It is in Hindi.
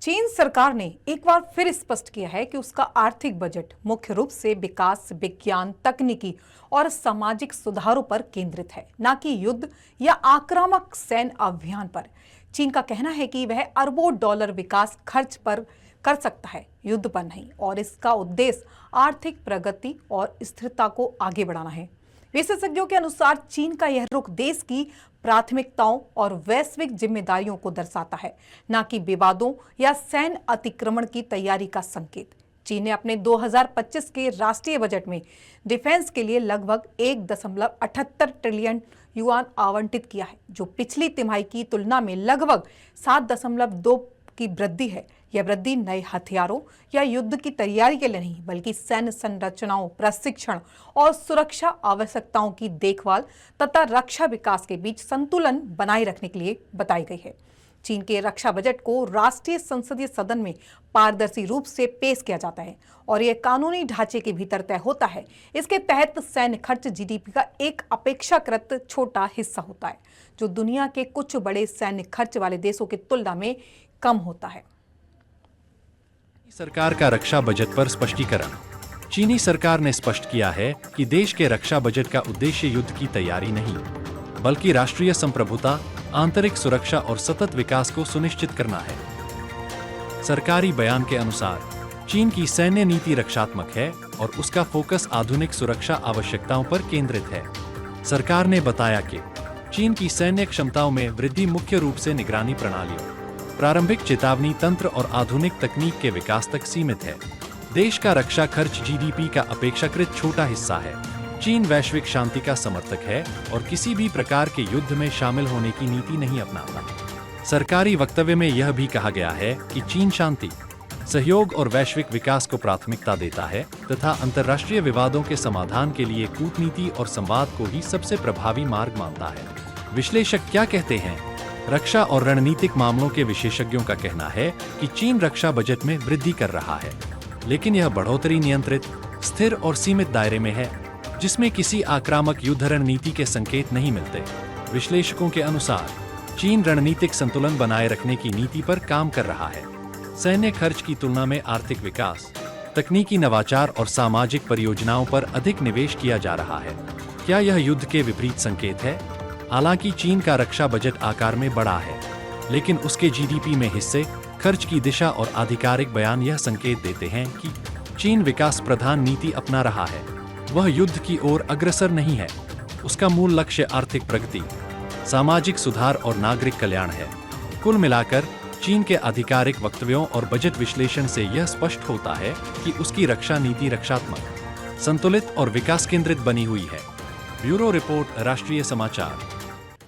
चीन सरकार ने एक बार फिर स्पष्ट किया है कि उसका आर्थिक बजट मुख्य रूप से विकास, विज्ञान, तकनीकी और सामाजिक सुधारों पर केंद्रित है, न कि युद्ध या आक्रामक सैन्य अभियान पर। चीन का कहना है कि वह अरबों डॉलर विकास खर्च पर कर सकता है, युद्ध पर नहीं, और इसका उद्देश्य आर्थिक प्रगति और स्थिरता को आगे बढ़ाना है। विशेषज्ञों के अनुसार चीन का यह रुख देश की प्राथमिकताओं और वैश्विक जिम्मेदारियों को दर्शाता है, न कि विवादों या सैन्य अतिक्रमण की तैयारी का संकेत। चीन ने अपने 2025 के राष्ट्रीय बजट में डिफेंस के लिए लगभग 1.78 ट्रिलियन युआन आवंटित किया है, जो पिछली तिमाही की तुलना में लगभग 7.2 की वृद्धि है। यह वृद्धि नए हथियारों या युद्ध की तैयारी के लिए नहीं, बल्कि सैन्य संरचनाओं, प्रशिक्षण और सुरक्षा आवश्यकताओं की देखभाल तथा रक्षा विकास के बीच संतुलन बनाए रखने के लिए बताई गई है। चीन के रक्षा बजट को राष्ट्रीय संसदीय सदन में पारदर्शी रूप से पेश किया जाता है और यह कानूनी ढांचे के भीतर तय होता है। इसके तहत सैन्य खर्च जीडीपी का एक अपेक्षाकृत छोटा हिस्सा होता है, जो दुनिया के कुछ बड़े सैन्य खर्च वाले देशों की तुलना में कम होता है। सरकार का रक्षा बजट पर स्पष्टीकरण। चीनी सरकार ने स्पष्ट किया है कि देश के रक्षा बजट का उद्देश्य युद्ध की तैयारी नहीं, बल्कि राष्ट्रीय संप्रभुता, आंतरिक सुरक्षा और सतत विकास को सुनिश्चित करना है। सरकारी बयान के अनुसार चीन की सैन्य नीति रक्षात्मक है और उसका फोकस आधुनिक सुरक्षा आवश्यकताओं पर केंद्रित है। सरकार ने बताया कि चीन की सैन्य क्षमताओं में वृद्धि मुख्य रूप से निगरानी प्रणालियों, प्रारंभिक चेतावनी तंत्र और आधुनिक तकनीक के विकास तक सीमित है। देश का रक्षा खर्च जीडीपी का अपेक्षाकृत छोटा हिस्सा है। चीन वैश्विक शांति का समर्थक है और किसी भी प्रकार के युद्ध में शामिल होने की नीति नहीं अपनाता। सरकारी वक्तव्य में यह भी कहा गया है कि चीन शांति, सहयोग और वैश्विक विकास को प्राथमिकता देता है तथा अंतर्राष्ट्रीय विवादों के समाधान के लिए कूटनीति और संवाद को ही सबसे प्रभावी मार्ग मानता है। विश्लेषक क्या कहते हैं? रक्षा और रणनीतिक मामलों के विशेषज्ञों का कहना है कि चीन रक्षा बजट में वृद्धि कर रहा है, लेकिन यह बढ़ोतरी नियंत्रित, स्थिर और सीमित दायरे में है, जिसमें किसी आक्रामक युद्ध रणनीति के संकेत नहीं मिलते। विश्लेषकों के अनुसार चीन रणनीतिक संतुलन बनाए रखने की नीति पर काम कर रहा है। सैन्य खर्च की तुलना में आर्थिक विकास, तकनीकी नवाचार और सामाजिक परियोजनाओं पर अधिक निवेश किया जा रहा है। क्या यह युद्ध के विपरीत संकेत है? हालांकि चीन का रक्षा बजट आकार में बड़ा है, लेकिन उसके जीडीपी में हिस्से, खर्च की दिशा और आधिकारिक बयान यह संकेत देते हैं कि चीन विकास प्रधान नीति अपना रहा है। वह युद्ध की ओर अग्रसर नहीं है। उसका मूल लक्ष्य आर्थिक प्रगति, सामाजिक सुधार और नागरिक कल्याण है। कुल मिलाकर चीन के आधिकारिक वक्तव्यों और बजट विश्लेषण से यह स्पष्ट होता है कि उसकी रक्षा नीति रक्षात्मक, संतुलित और विकास केंद्रित बनी हुई है। ब्यूरो रिपोर्ट, राष्ट्रीय समाचार।